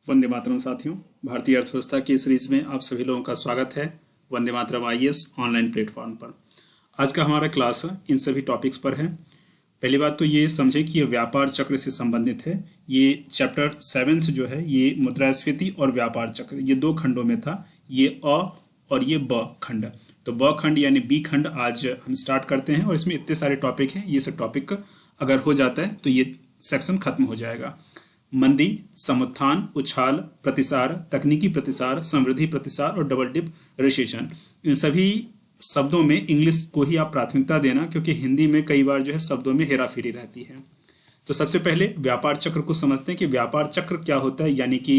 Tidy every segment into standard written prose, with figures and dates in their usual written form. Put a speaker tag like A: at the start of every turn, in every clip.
A: वंदे मातरम साथियों, भारतीय अर्थव्यवस्था की सीरीज में आप सभी लोगों का स्वागत है Vande Mataram IAS online platform पर। आज का हमारा क्लास इन सभी टॉपिक्स पर है। पहली बात तो ये समझे कि ये व्यापार चक्र से संबंधित है। ये चैप्टर 7 जो है ये मुद्रास्फीति और व्यापार चक्र, ये दो खंडों में था, ये अ और ये ब खंड। तो ब खंड यानी बी खंड आज हम स्टार्ट करते हैं और इसमें इतने सारे टॉपिक हैं। ये सब टॉपिक अगर हो जाता है तो ये सेक्शन खत्म हो जाएगा। मंदी, समुत्थान, उछाल, प्रतिसार, तकनीकी प्रतिसार, समृद्धि प्रतिसार और डबल डिप रिसेशन, इन सभी शब्दों में इंग्लिश को ही आप प्राथमिकता देना, क्योंकि हिंदी में कई बार जो है शब्दों में हेराफेरी रहती है। तो सबसे पहले व्यापार चक्र को समझते हैं कि व्यापार चक्र क्या होता है, यानी कि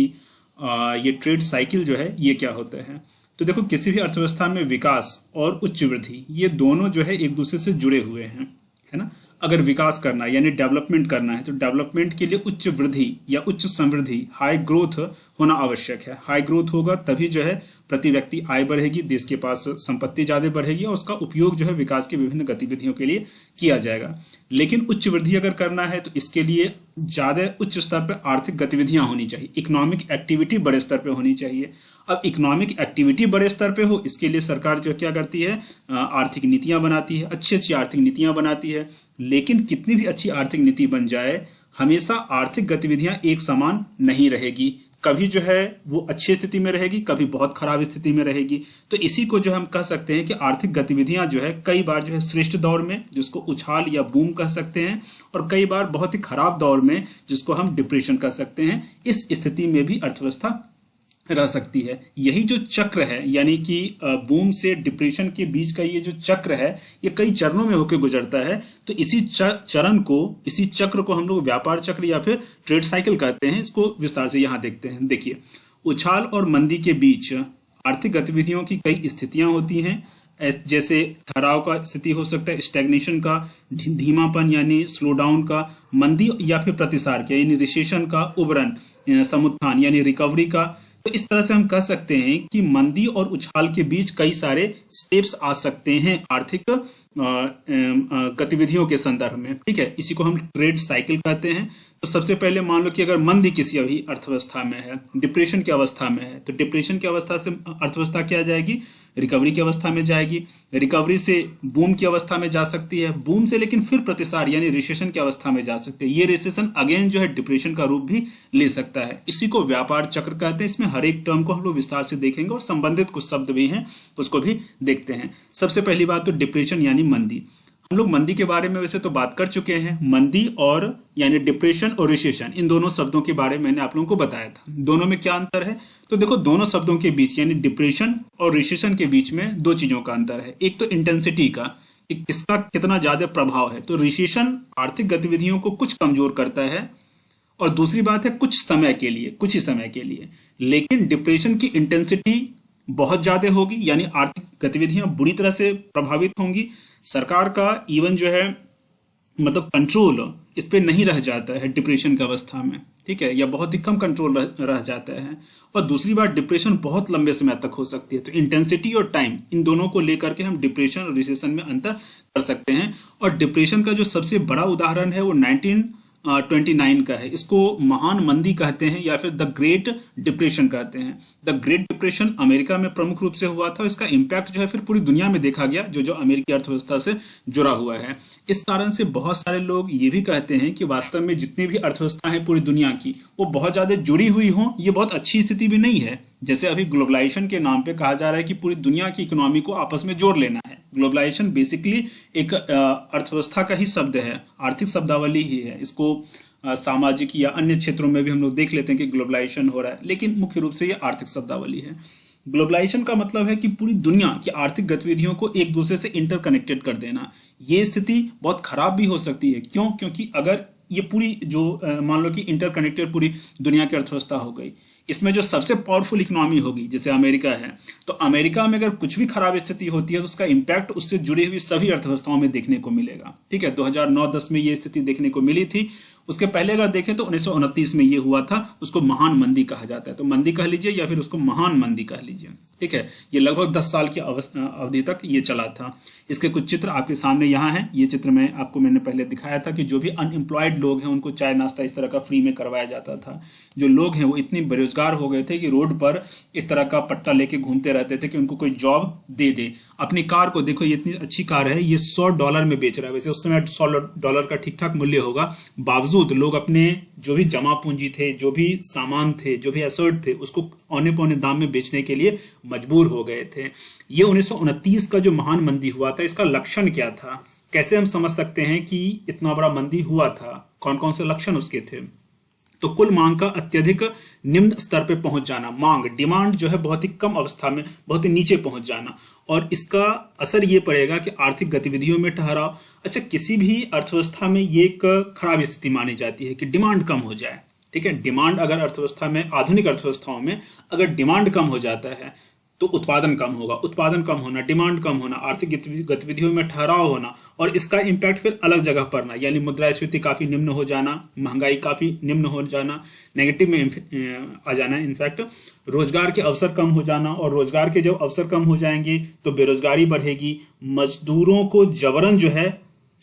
A: ये ट्रेड साइकिल जो है ये क्या होता है। तो देखो, किसी भी अर्थव्यवस्था में विकास और उच्च वृद्धि ये दोनों जो है एक दूसरे से जुड़े हुए हैं, है ना। अगर विकास करना यानी डेवलपमेंट करना है तो डेवलपमेंट के लिए उच्च वृद्धि या उच्च समृद्धि, हाई ग्रोथ होना आवश्यक है। हाई ग्रोथ होगा तभी जो है प्रति व्यक्ति आय बढ़ेगी, देश के पास संपत्ति ज़्यादा बढ़ेगी और उसका उपयोग जो है विकास की विभिन्न गतिविधियों के लिए किया जाएगा। लेकिन उच्च वृद्धि अगर करना है तो इसके लिए ज़्यादा उच्च स्तर पर आर्थिक गतिविधियां होनी चाहिए, इकोनॉमिक एक्टिविटी बड़े स्तर पर होनी चाहिए। अब इकोनॉमिक एक्टिविटी बड़े स्तर पे हो, इसके लिए सरकार जो क्या करती है, आर्थिक नीतियां बनाती है, अच्छी अच्छी आर्थिक नीतियां बनाती है। लेकिन कितनी भी अच्छी आर्थिक नीति बन जाए, हमेशा आर्थिक गतिविधियां एक समान नहीं रहेगी। कभी जो है वो अच्छी स्थिति में रहेगी, कभी बहुत खराब स्थिति में रहेगी। तो इसी को जो हम कह सकते हैं कि आर्थिक गतिविधियां जो है कई बार जो है श्रेष्ठ दौर में, जिसको उछाल या बूम कह सकते हैं, और कई बार बहुत ही खराब दौर में, जिसको हम डिप्रेशन कह सकते हैं, इस स्थिति में भी अर्थव्यवस्था रह सकती है। यही जो चक्र है, यानी कि बूम से डिप्रेशन के बीच का ये जो चक्र है, ये कई चरणों में होकर गुजरता है। तो इसी चरण को, इसी चक्र को हम लोग व्यापार चक्र या फिर ट्रेड साइकिल कहते हैं। इसको विस्तार से यहाँ देखते हैं। देखिए, उछाल और मंदी के बीच आर्थिक गतिविधियों की कई स्थितियां होती हैं। जैसे ठहराव का स्थिति हो सकता है, स्टैग्नेशन का, धीमापन यानी स्लो डाउन का, मंदी या फिर प्रतिसार का यानी रिसेशन का, उबरन, समुत्थान यानी रिकवरी का। तो इस तरह से हम कह सकते हैं कि मंदी और उछाल के बीच कई सारे स्टेप्स आ सकते हैं आर्थिक गतिविधियों के संदर्भ में। ठीक है, इसी को हम ट्रेड साइकिल कहते हैं। तो सबसे पहले मान लो कि अगर मंदी किसी अभी अर्थव्यवस्था में है, डिप्रेशन की अवस्था में है, तो डिप्रेशन की अवस्था से अर्थव्यवस्था क्या जाएगी, रिकवरी की अवस्था में जाएगी। रिकवरी से बूम की अवस्था में जा सकती है, बूम से लेकिन फिर प्रतिसार यानी रिसेशन की अवस्था में जा सकती है। ये रिसेशन अगेन जो है डिप्रेशन का रूप भी ले सकता है। इसी को व्यापार चक्र कहते हैं। इसमें हर एक टर्म को हम लोग विस्तार से देखेंगे और संबंधित कुछ शब्द भी हैं उसको भी देखते हैं। सबसे पहली बात तो डिप्रेशन यानी मंदी। हम लोग मंदी के बारे में वैसे तो बात कर चुके हैं। मंदी और यानी डिप्रेशन और रिसेशन, इन दोनों शब्दों के बारे में मैंने आप लोगों को बताया था। दोनों में क्या अंतर है, तो देखो, दोनों शब्दों के बीच यानी डिप्रेशन और रिसेशन के बीच में दो चीजों का अंतर है। एक तो इंटेंसिटी का, कि किसका कितना ज्यादा प्रभाव है। तो रिसेशन आर्थिक गतिविधियों को कुछ कमजोर करता है, और दूसरी बात है कुछ समय के लिए, कुछ ही समय के लिए। लेकिन डिप्रेशन की इंटेंसिटी बहुत ज्यादा होगी, यानी आर्थिक गतिविधियां बुरी तरह से प्रभावित होंगी। सरकार का इवन जो है मतलब कंट्रोल इस पे नहीं रह जाता है डिप्रेशन की अवस्था में, ठीक है, या बहुत ही कम कंट्रोल रह जाता है। और दूसरी बात, डिप्रेशन बहुत लंबे समय तक हो सकती है। तो इंटेंसिटी और टाइम, इन दोनों को लेकर के हम डिप्रेशन और रिसेशन में अंतर कर सकते हैं। और डिप्रेशन का जो सबसे बड़ा उदाहरण है वो 1929 का है। इसको महान मंदी कहते हैं या फिर द ग्रेट डिप्रेशन कहते हैं। द ग्रेट डिप्रेशन अमेरिका में प्रमुख रूप से हुआ था। इसका इम्पैक्ट जो है फिर पूरी दुनिया में देखा गया, जो अमेरिकी अर्थव्यवस्था से जुड़ा हुआ है। इस कारण से बहुत सारे लोग ये भी कहते हैं कि वास्तव में जितनी भी अर्थव्यवस्था है पूरी दुनिया की, वो बहुत ज़्यादा जुड़ी हुई हों, ये बहुत अच्छी स्थिति भी नहीं है। जैसे अभी ग्लोबलाइजेशन के नाम पे कहा जा रहा है कि पूरी दुनिया की इकोनॉमी को आपस में जोड़ लेना है। ग्लोबलाइजेशन बेसिकली एक अर्थव्यवस्था का ही शब्द है, आर्थिक शब्दावली ही है। इसको सामाजिक या अन्य क्षेत्रों में भी हम लोग देख लेते हैं कि ग्लोबलाइजेशन हो रहा है, लेकिन मुख्य रूप से ये आर्थिक शब्दावली है। ग्लोबलाइजेशन का मतलब है कि पूरी दुनिया की आर्थिक गतिविधियों को एक दूसरे से इंटरकनेक्टेड कर देना। ये स्थिति बहुत खराब भी हो सकती है। क्यों? क्योंकि अगर ये पूरी जो मान लो कि इंटरकनेक्टेड पूरी दुनिया की अर्थव्यवस्था हो गई, इसमें जो सबसे पावरफुल इकोनॉमी होगी जैसे अमेरिका है, तो अमेरिका में अगर कुछ भी खराब स्थिति होती है तो उसका इम्पैक्ट उससे जुड़ी हुई सभी अर्थव्यवस्थाओं में देखने को मिलेगा। ठीक है, 2009-10 में ये स्थिति देखने को मिली थी। उसके पहले अगर देखें तो 1929 में ये हुआ था, उसको महान मंदी कहा जाता है। तो मंदी कह लीजिए या फिर उसको महान मंदी कह लीजिए, ठीक है। ये लगभग 10 साल की अवधि तक ये चला था। इसके कुछ चित्र आपके सामने यहाँ हैं। ये चित्र में आपको मैंने पहले दिखाया था कि जो भी अनएम्प्लॉयड लोग हैं उनको चाय नाश्ता इस तरह का फ्री में करवाया जाता था। जो लोग हैं वो इतने बेरोजगार हो गए थे कि रोड पर इस तरह का पट्टा लेके घूमते रहते थे कि उनको कोई जॉब दे दे। अपनी कार को देखो, ये इतनी अच्छी कार है, ये $100 में बेच रहा है। वैसे उस समय $100 का ठीक ठाक मूल्य होगा, बावजूद लोग अपने जो भी जमा पूंजी थे, जो भी सामान थे, जो भी एसेट थे, उसको औने पौने दाम में बेचने के लिए मजबूर हो गए थे। ये 1929 का जो महान मंदी हुआ था, इसका लक्षण क्या था, कैसे हम समझ सकते हैं कि इतना बड़ा मंदी हुआ था, कौन कौन से लक्षण उसके थे। तो कुल मांग का अत्यधिक निम्न स्तर पे पहुंच जाना, मांग डिमांड जो है बहुत ही कम अवस्था में, बहुत ही नीचे पहुंच जाना, और इसका असर ये पड़ेगा कि आर्थिक गतिविधियों में ठहराव। अच्छा, किसी भी अर्थव्यवस्था में ये एक खराब स्थिति मानी जाती है कि डिमांड कम हो जाए, ठीक है। डिमांड अगर अर्थव्यवस्था में, आधुनिक अर्थव्यवस्थाओं में अगर डिमांड कम हो जाता है तो उत्पादन कम होगा, उत्पादन कम होना, डिमांड कम होना, आर्थिक गतिविधियों में ठहराव होना, और इसका इम्पैक्ट फिर अलग जगह पड़ना, यानी मुद्रास्फीति काफ़ी निम्न हो जाना, महंगाई काफ़ी निम्न हो जाना, नेगेटिव में आ जाना, इनफैक्ट रोजगार के अवसर कम हो जाना, और रोजगार के जब अवसर कम हो जाएंगे तो बेरोजगारी बढ़ेगी, मजदूरों को जबरन जो है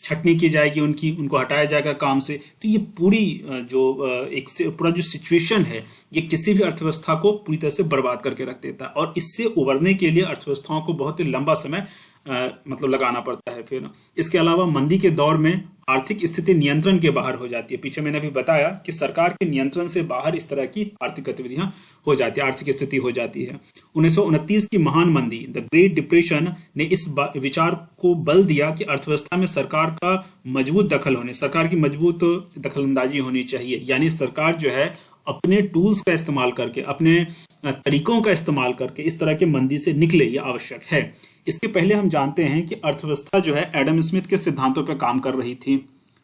A: छटनी की जाएगी, उनको हटाया जाएगा काम से। तो ये पूरी पूरा जो सिचुएशन है, ये किसी भी अर्थव्यवस्था को पूरी तरह से बर्बाद करके रख देता है, और इससे उबरने के लिए अर्थव्यवस्थाओं को बहुत ही लंबा समय लगाना पड़ता है। फिर इसके अलावा मंदी के दौर में आर्थिक स्थिति नियंत्रण के बाहर हो जाती है। पीछे मैंने अभी बताया कि सरकार के नियंत्रण से बाहर इस तरह की आर्थिक गतिविधियां हो जाती है, आर्थिक स्थिति हो जाती है। 1929 की महान मंदी, द ग्रेट डिप्रेशन, ने इस विचार को बल दिया कि अर्थव्यवस्था में सरकार का मजबूत दखल होने, सरकार की मजबूत दखलंदाजी होनी चाहिए, यानी सरकार जो है अपने टूल्स का इस्तेमाल करके, अपने तरीकों का इस्तेमाल करके इस तरह के मंदी से निकले, ये आवश्यक है। इसके पहले हम जानते हैं कि अर्थव्यवस्था जो है एडम स्मिथ के सिद्धांतों पर काम कर रही थी,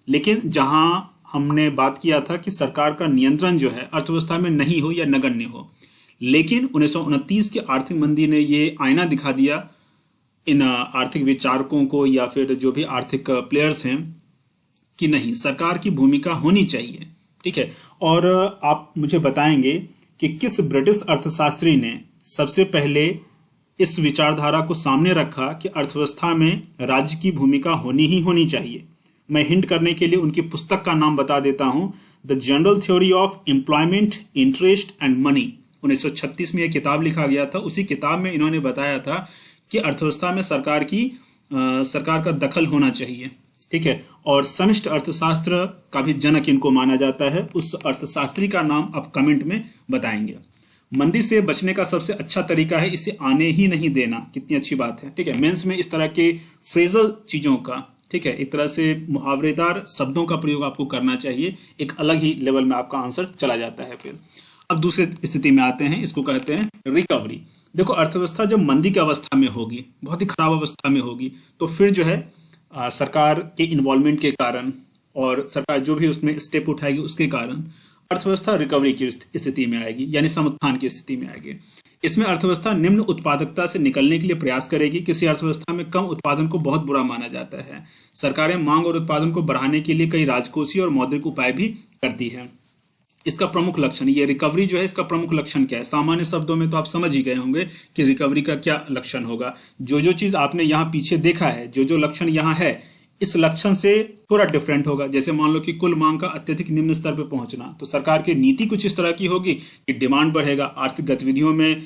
A: लेकिन जहां हमने बात किया था कि सरकार का नियंत्रण जो है अर्थव्यवस्था में नहीं हो या नगण्य हो, लेकिन 1929 की आर्थिक मंदी ने ये आईना दिखा दिया इन आर्थिक विचारकों को या फिर जो भी आर्थिक प्लेयर्स हैं कि नहीं, सरकार की भूमिका होनी चाहिए, ठीक है। और आप मुझे बताएंगे कि किस ब्रिटिश अर्थशास्त्री ने सबसे पहले इस विचारधारा को सामने रखा कि अर्थव्यवस्था में राज्य की भूमिका होनी ही होनी चाहिए। मैं हिंट करने के लिए उनकी पुस्तक का नाम बता देता हूं, the general theory of employment, interest and money. 1936 में यह किताब लिखा गया था। उसी किताब में इन्होंने बताया था कि अर्थव्यवस्था में सरकार का दखल होना चाहिए, ठीक है। और समष्ट अर्थशास्त्र का भी जनक इनको माना जाता है। उस अर्थशास्त्री का नाम आप कमेंट में बताएंगे। मंदी से बचने का सबसे अच्छा तरीका है इसे आने ही नहीं देना। कितनी अच्छी बात है, ठीक है। मेंस में इस तरह के फ्रेजल चीजों का, ठीक है, एक तरह से मुहावरेदार शब्दों का प्रयोग आपको करना चाहिए। एक अलग ही लेवल में आपका आंसर चला जाता है। फिर अब दूसरी स्थिति में आते हैं, इसको कहते हैं रिकवरी। देखो, अर्थव्यवस्था जब मंदी की अवस्था में होगी, बहुत ही खराब अवस्था में होगी, तो फिर जो है सरकार के इन्वॉल्वमेंट के कारण और सरकार जो भी उसमें स्टेप उठाएगी उसके कारण अर्थव्यवस्था रिकवरी की स्थिति में आएगी, यानी समुत्थान की स्थिति में आएगी। इसमें अर्थव्यवस्था निम्न उत्पादकता से निकलने के लिए प्रयास करेगी। किसी अर्थव्यवस्था में कम उत्पादन को बहुत बुरा माना जाता है। सरकारें मांग और उत्पादन को बढ़ाने के लिए कई राजकोषीय और मौद्रिक उपाय भी करती है। इसका प्रमुख लक्षण, ये रिकवरी जो है, इसका प्रमुख लक्षण क्या है? सामान्य शब्दों में तो आप समझ ही गए होंगे कि रिकवरी का क्या लक्षण होगा। जो चीज आपने यहाँ पीछे देखा है, जो लक्षण यहाँ है, इस लक्षण से थोड़ा डिफरेंट होगा। जैसे मान लो कि कुल मांग का अत्यधिक निम्न स्तर पर पहुंचना, तो सरकार की नीति कुछ इस तरह की होगी कि डिमांड बढ़ेगा, आर्थिक गतिविधियों में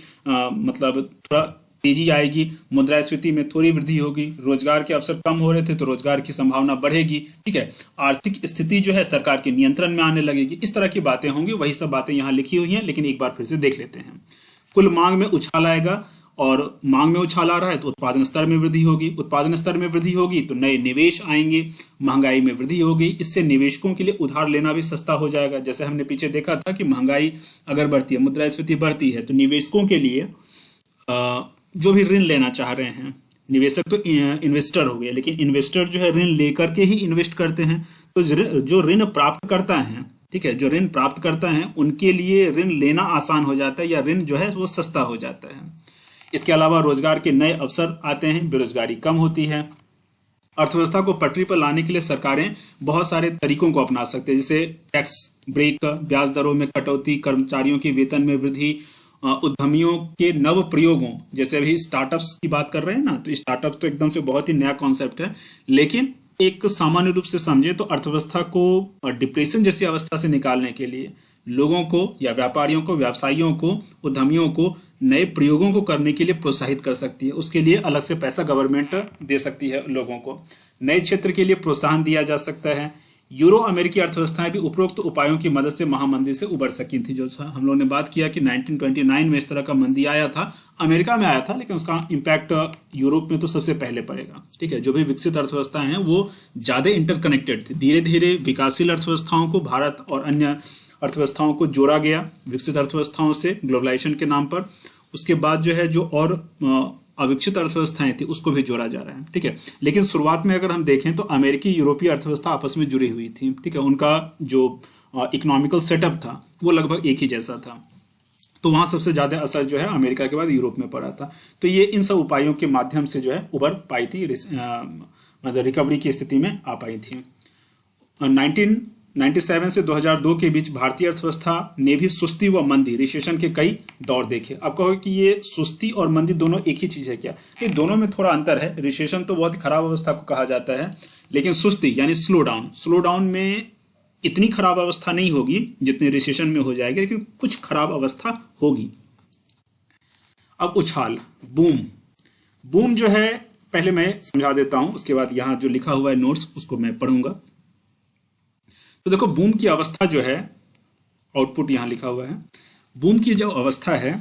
A: थोड़ा तेजी आएगी, मुद्रास्फीति में थोड़ी वृद्धि होगी, रोजगार के अवसर कम हो रहे थे तो रोजगार की संभावना बढ़ेगी, ठीक है। आर्थिक स्थिति जो है सरकार के नियंत्रण में आने लगेगी। इस तरह की बातें होंगी। वही सब बातें यहाँ लिखी हुई हैं, लेकिन एक बार फिर से देख लेते हैं। कुल मांग में उछाल आएगा, और मांग में उछाल आ रहा है तो उत्पादन स्तर में वृद्धि होगी। उत्पादन स्तर में वृद्धि होगी तो नए निवेश आएंगे, महंगाई में वृद्धि होगी। इससे निवेशकों के लिए उधार लेना भी सस्ता हो जाएगा। जैसे हमने पीछे देखा था कि महंगाई अगर बढ़ती है, मुद्रास्फीति बढ़ती है, तो निवेशकों के लिए जो भी ऋण लेना चाह रहे हैं, निवेशक तो इन्वेस्टर हो गए, लेकिन इन्वेस्टर जो है ऋण लेकर के ही इन्वेस्ट करते हैं। तो जो ऋण प्राप्त करता है, ठीक है, जो ऋण प्राप्त करता है उनके लिए ऋण लेना आसान हो जाता है, या ऋण जो है वो सस्ता हो जाता है। इसके अलावा रोजगार के नए अवसर आते हैं, बेरोजगारी कम होती है। अर्थव्यवस्था को पटरी पर लाने के लिए सरकारें बहुत सारे तरीकों को अपना सकते हैं, जैसे टैक्स ब्रेक, ब्याज दरों में कटौती, कर्मचारियों के वेतन में वृद्धि, उद्यमियों के नव प्रयोगों, जैसे अभी स्टार्टअप्स की बात कर रहे हैं ना, तो स्टार्टअप तो एकदम से बहुत ही नया कॉन्सेप्ट है, लेकिन एक सामान्य रूप से समझे तो अर्थव्यवस्था को डिप्रेशन जैसी अवस्था से निकालने के लिए लोगों को या व्यापारियों को, व्यवसायियों को, उद्यमियों को नए प्रयोगों को करने के लिए प्रोत्साहित कर सकती है। उसके लिए अलग से पैसा गवर्नमेंट दे सकती है लोगों को। नए क्षेत्र के लिए प्रोत्साहन दिया जा सकता है। यूरो अमेरिकी अर्थव्यवस्थाएं भी उपरोक्त उपायों की मदद से महामंदी से उबर सकी थी। जो हम लोगों ने बात किया कि 1929 में इस तरह का मंदी आया था, अमेरिका में आया था, लेकिन उसका इम्पैक्ट यूरोप में तो सबसे पहले पड़ेगा। ठीक है, जो भी विकसित अर्थव्यवस्थाएं हैं वो ज़्यादा इंटरकनेक्टेड थी। धीरे धीरे विकासशील अर्थव्यवस्थाओं को भारत और अन्य अर्थव्यवस्थाओं को जोड़ा गया विकसित अर्थव्यवस्थाओं से ग्लोबलाइजेशन के नाम पर। उसके बाद जो है जो और अविकसित अर्थव्यवस्थाएं थी उसको भी जोड़ा जा रहा है। ठीक है, लेकिन शुरुआत में अगर हम देखें तो अमेरिकी यूरोपीय अर्थव्यवस्था आपस में जुड़ी हुई थी। ठीक है, उनका जो इकोनॉमिकल सेटअप था वो लगभग एक ही जैसा था, तो वहाँ सबसे ज़्यादा असर जो है अमेरिका के बाद यूरोप में पड़ा था। तो ये इन सब उपायों के माध्यम से जो है उबर पाई थी, मतलब रिकवरी की स्थिति में आ पाई थी। 1997 से 2002 के बीच भारतीय अर्थव्यवस्था ने भी सुस्ती व मंदी, रिसेशन के कई दौर देखे। आप कहोगे कि ये सुस्ती और मंदी दोनों एक ही चीज है क्या? ये दोनों में थोड़ा अंतर है। रिसेशन तो बहुत ही खराब अवस्था को कहा जाता है, लेकिन सुस्ती यानी स्लो डाउन में इतनी खराब अवस्था नहीं होगी जितनी रिसेशन में हो जाएगी, लेकिन कुछ खराब अवस्था होगी। अब उछाल, बूम जो है पहले मैं समझा देता हूं, उसके बाद यहां जो लिखा हुआ है नोट्स उसको मैं पढ़ूंगा। तो देखो बूम की अवस्था जो है, आउटपुट यहां लिखा हुआ है। बूम की जो अवस्था है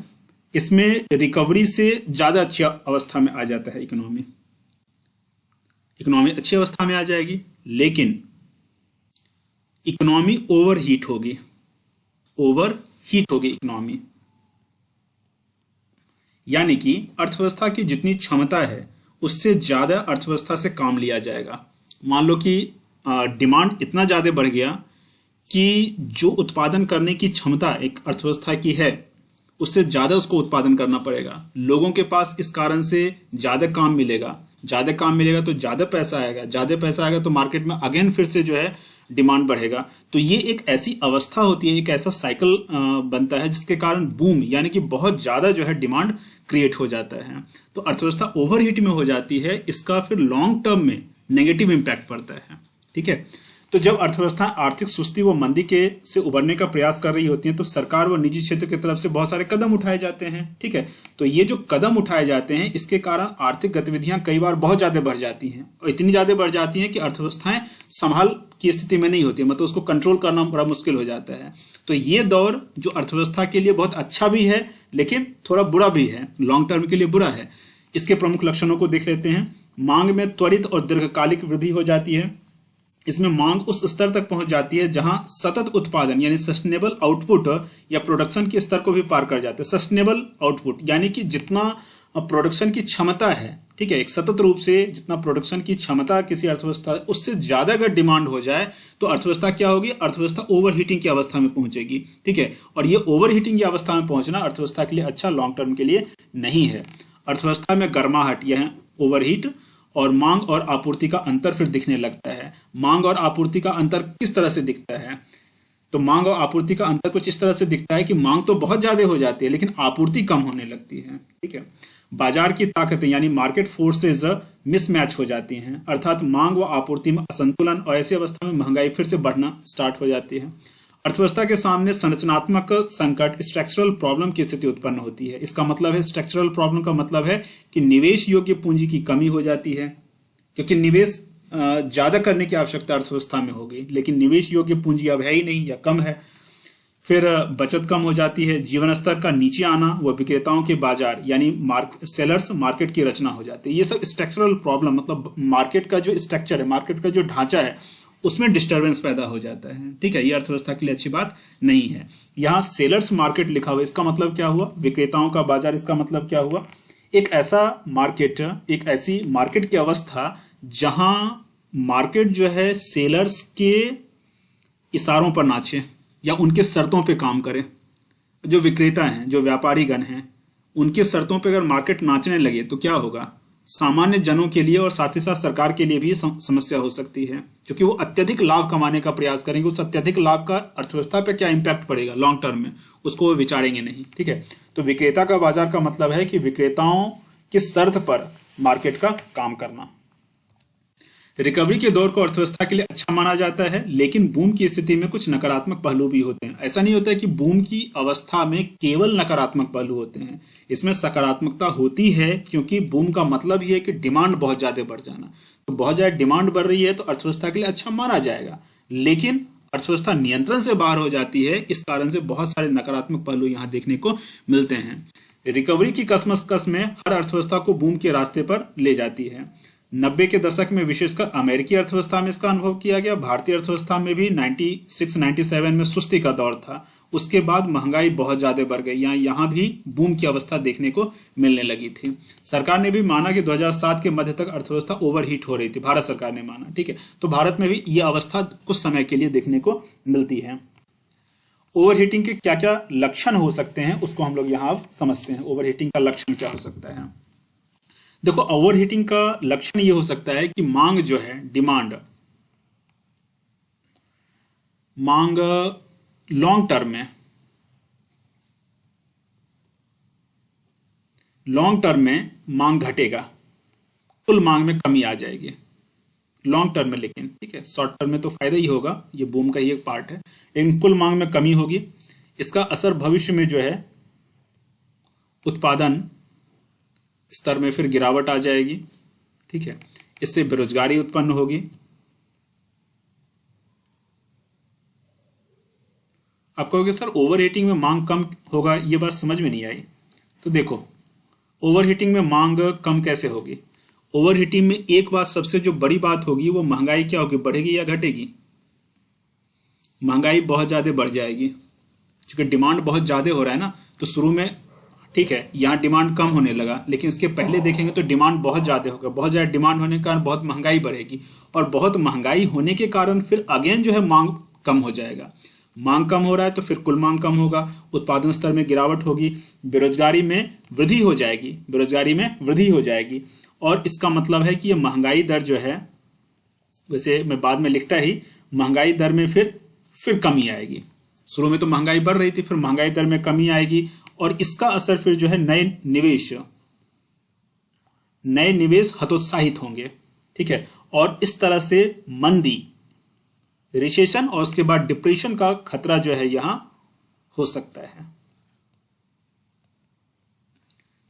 A: इसमें रिकवरी से ज्यादा अच्छी अवस्था में आ जाता है इकोनॉमी अच्छी अवस्था में आ जाएगी, लेकिन इकोनॉमी ओवरहीट होगी इकोनॉमी। यानी कि अर्थव्यवस्था की जितनी क्षमता है उससे ज्यादा अर्थव्यवस्था से काम लिया जाएगा। मान लो कि डिमांड इतना ज़्यादा बढ़ गया कि जो उत्पादन करने की क्षमता एक अर्थव्यवस्था की है उससे ज़्यादा उसको उत्पादन करना पड़ेगा। लोगों के पास इस कारण से ज़्यादा काम मिलेगा तो ज़्यादा पैसा आएगा तो मार्केट में अगेन फिर से जो है डिमांड बढ़ेगा। तो ये एक ऐसी अवस्था होती है, एक ऐसा साइकिल बनता है जिसके कारण बूम यानी कि बहुत ज़्यादा जो है डिमांड क्रिएट हो जाता है। तो अर्थव्यवस्था ओवरहीट में हो जाती है, इसका फिर लॉन्ग टर्म में नेगेटिव इम्पैक्ट पड़ता है। ठीक है, तो जब अर्थव्यवस्था आर्थिक सुस्ती व मंदी के से उबरने का प्रयास कर रही होती है तो सरकार व निजी क्षेत्र की तरफ से बहुत सारे कदम उठाए जाते हैं। ठीक है, तो ये जो कदम उठाए जाते हैं इसके कारण आर्थिक गतिविधियां कई बार बहुत ज़्यादा बढ़ जाती हैं, और इतनी ज़्यादा बढ़ जाती हैं कि अर्थव्यवस्थाएं संभाल की स्थिति में नहीं होती, मतलब उसको कंट्रोल करना बड़ा मुश्किल हो जाता है। तो ये दौर जो अर्थव्यवस्था के लिए बहुत अच्छा भी है लेकिन थोड़ा बुरा भी है, लॉन्ग टर्म के लिए बुरा है। इसके प्रमुख लक्षणों को देख लेते हैं। मांग में त्वरित और दीर्घकालिक वृद्धि हो जाती है। इसमें मांग उस स्तर तक पहुंच जाती है जहां सतत उत्पादन यानी सस्टेनेबल आउटपुट या प्रोडक्शन के स्तर को भी पार कर जाते हैं। सस्टेनेबल आउटपुट यानी कि जितना प्रोडक्शन की क्षमता है, ठीक है, एक सतत रूप से जितना प्रोडक्शन की क्षमता किसी अर्थव्यवस्था उससे ज्यादा अगर डिमांड हो जाए तो अर्थव्यवस्था क्या होगी? अर्थव्यवस्था ओवरहीटिंग की अवस्था में पहुंचेगी। ठीक है, और ये ओवरहीटिंग की अवस्था में पहुंचना अर्थव्यवस्था के लिए अच्छा लॉन्ग टर्म के लिए नहीं है। अर्थव्यवस्था में गर्माहट यह ओवरहीट और मांग और आपूर्ति का अंतर फिर दिखने लगता है। मांग और आपूर्ति का अंतर किस तरह से दिखता है? तो मांग और आपूर्ति का अंतर कुछ इस तरह से दिखता है कि मांग तो बहुत ज्यादा हो जाती है लेकिन आपूर्ति कम होने लगती है। ठीक है, बाजार की ताकतें यानी मार्केट फोर्सेज मिसमैच हो जाती हैं, अर्थात मांग व आपूर्ति में असंतुलन, और ऐसी अवस्था में महंगाई फिर से बढ़ना स्टार्ट हो जाती है। अर्थव्यवस्था के सामने संरचनात्मक संकट, स्ट्रक्चरल प्रॉब्लम की स्थिति उत्पन्न होती है। इसका मतलब है, स्ट्रक्चरल प्रॉब्लम का मतलब है कि निवेश योग्य पूंजी की कमी हो जाती है, क्योंकि निवेश ज्यादा करने की आवश्यकता अर्थव्यवस्था में होगी लेकिन निवेश योग्य पूंजी अब है ही नहीं या कम है। फिर बचत कम हो जाती है, जीवन स्तर का नीचे आना व विक्रेताओं के बाजार यानी सेलर्स मार्केट की रचना हो जाती है। ये सब स्ट्रक्चरल प्रॉब्लम, मतलब मार्केट का जो स्ट्रक्चर है, मार्केट का जो ढांचा है उसमें डिस्टर्बेंस पैदा हो जाता है। ठीक है, ये अर्थव्यवस्था के लिए अच्छी बात नहीं है। यहाँ सेलर्स मार्केट लिखा हुआ, इसका मतलब क्या हुआ? विक्रेताओं का बाजार। इसका मतलब क्या हुआ? एक ऐसा मार्केट, एक ऐसी मार्केट की अवस्था जहां मार्केट जो है सेलर्स के इशारों पर नाचे या उनके शर्तों पे काम करे। जो विक्रेता हैं, जो व्यापारी गण हैं, उनके शर्तों पे अगर मार्केट नाचने लगे तो क्या होगा? सामान्य जनों के लिए और साथ ही साथ सरकार के लिए भी समस्या हो सकती है, क्योंकि वो अत्यधिक लाभ कमाने का प्रयास करेंगे। उस अत्यधिक लाभ का अर्थव्यवस्था पे क्या इम्पैक्ट पड़ेगा लॉन्ग टर्म में, उसको वो विचारेंगे नहीं। ठीक है, तो विक्रेता का बाजार का मतलब है कि विक्रेताओं की शर्त पर मार्केट का काम करना। रिकवरी के दौर को अर्थव्यवस्था के लिए अच्छा माना जाता है, लेकिन बूम की स्थिति में कुछ नकारात्मक पहलू भी होते हैं। ऐसा नहीं होता है कि बूम की अवस्था में केवल नकारात्मक पहलू होते हैं, इसमें सकारात्मकता होती है, क्योंकि बूम का मतलब ही है कि डिमांड बहुत ज्यादा बढ़ जाना। तो बहुत ज्यादा डिमांड बढ़ रही है तो अर्थव्यवस्था के लिए अच्छा माना जाएगा, लेकिन अर्थव्यवस्था नियंत्रण से बाहर हो जाती है, इस कारण से बहुत सारे नकारात्मक पहलू यहाँ देखने को मिलते हैं। रिकवरी की कस में हर अर्थव्यवस्था को बूम के रास्ते पर ले जाती है। 90 के दशक में विशेषकर अमेरिकी अर्थव्यवस्था में इसका अनुभव किया गया। भारतीय अर्थव्यवस्था में भी 96-97 में सुस्ती का दौर था। उसके बाद महंगाई बहुत ज्यादा बढ़ गई, यहाँ भी बूम की अवस्था देखने को मिलने लगी थी। सरकार ने भी माना कि 2007 के मध्य तक अर्थव्यवस्था ओवरहीट हो रही थी, भारत सरकार ने माना। ठीक है, तो भारत में भी यह अवस्था कुछ समय के लिए देखने को मिलती है। ओवरहीटिंग के क्या क्या लक्षण हो सकते हैं उसको हम लोग यहाँ समझते हैं। ओवरहीटिंग का लक्षण क्या हो सकता है? देखो, ओवरहीटिंग का लक्षण ये हो सकता है कि मांग जो है, डिमांड, मांग लॉन्ग टर्म में मांग घटेगा, कुल मांग में कमी आ जाएगी लॉन्ग टर्म में। लेकिन ठीक है, शॉर्ट टर्म में तो फायदा ही होगा, ये बूम का ही एक पार्ट है, लेकिन कुल मांग में कमी होगी। इसका असर भविष्य में जो है उत्पादन स्तर में फिर गिरावट आ जाएगी। ठीक है, इससे बेरोजगारी उत्पन्न होगी। आप कहोगे सर ओवरहीटिंग में मांग कम होगा, ये बात समझ में नहीं आई। तो देखो, ओवरहीटिंग में मांग कम कैसे होगी? ओवरहीटिंग में एक बात, सबसे जो बड़ी बात होगी वो महंगाई क्या होगी, बढ़ेगी या घटेगी? महंगाई बहुत ज्यादा बढ़ जाएगी, क्योंकि डिमांड बहुत ज्यादा हो रहा है ना। तो शुरू में ठीक है, यहाँ डिमांड कम होने लगा, लेकिन इसके पहले देखेंगे तो डिमांड बहुत ज़्यादा होगा। बहुत ज़्यादा डिमांड होने के कारण बहुत महंगाई बढ़ेगी, और बहुत महंगाई होने के कारण फिर अगेन जो है मांग कम हो जाएगा। मांग कम हो रहा है तो फिर कुल मांग कम होगा, उत्पादन स्तर में गिरावट होगी, बेरोजगारी में वृद्धि हो जाएगी। और इसका मतलब है कि ये महंगाई दर जो है, वैसे मैं बाद में लिखता ही, महंगाई दर में फिर कमी आएगी। शुरू में तो महंगाई बढ़ रही थी, फिर महंगाई दर में कमी आएगी, और इसका असर फिर जो है नए निवेश हतोत्साहित होंगे। ठीक है, और इस तरह से मंदी, रिसेशन और उसके बाद डिप्रेशन का खतरा जो है यहां हो सकता है।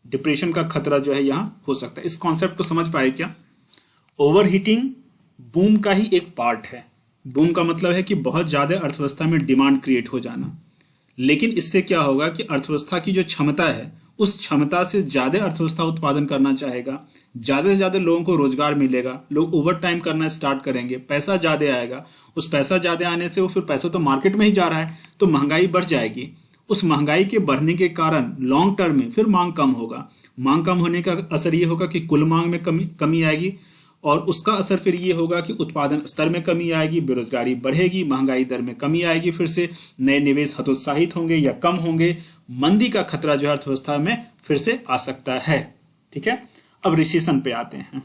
A: डिप्रेशन का खतरा जो है यहां हो सकता है। इस कॉन्सेप्ट को समझ पाए क्या? ओवरहीटिंग बूम का ही एक पार्ट है। बूम का मतलब है कि बहुत ज्यादा अर्थव्यवस्था में डिमांड क्रिएट हो जाना, लेकिन इससे क्या होगा कि अर्थव्यवस्था की जो क्षमता है, उस क्षमता से ज्यादा अर्थव्यवस्था उत्पादन करना चाहेगा, ज्यादा से ज्यादा लोगों को रोजगार मिलेगा, लोग ओवर टाइम करना स्टार्ट करेंगे, पैसा ज्यादा आएगा। उस पैसा ज्यादा आने से वो फिर पैसा तो मार्केट में ही जा रहा है, तो महंगाई बढ़ जाएगी। उस महंगाई के बढ़ने के कारण लॉन्ग टर्म में फिर मांग कम होगा। मांग कम होने का असर ये होगा कि कुल मांग में कमी आएगी, और उसका असर फिर ये होगा कि उत्पादन स्तर में कमी आएगी, बेरोजगारी बढ़ेगी, महंगाई दर में कमी आएगी, फिर से नए निवेश हतोत्साहित होंगे या कम होंगे, मंदी का खतरा जो है अर्थव्यवस्था में फिर से आ सकता है। ठीक है, अब रिसेशन पे आते हैं।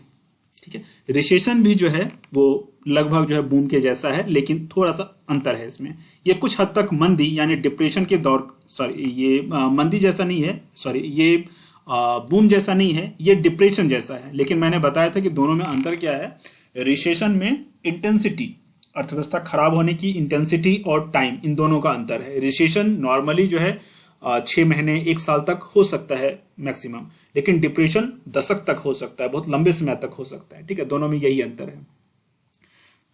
A: ठीक है, रिसेशन भी जो है वो लगभग जो है बूम के जैसा है, लेकिन थोड़ा सा अंतर है इसमें। ये कुछ हद तक मंदी यानी डिप्रेशन के दौर, ये मंदी जैसा नहीं है, ये बूम जैसा नहीं है, ये डिप्रेशन जैसा है। लेकिन मैंने बताया था कि दोनों में अंतर क्या है। रिसेशन में इंटेंसिटी, अर्थव्यवस्था खराब होने की इंटेंसिटी और टाइम, इन दोनों का अंतर है। रिसेशन नॉर्मली जो है 6 महीने 1 साल तक हो सकता है मैक्सिमम, लेकिन डिप्रेशन दशक तक हो सकता है, बहुत लंबे समय तक हो सकता है। ठीक है, दोनों में यही अंतर है।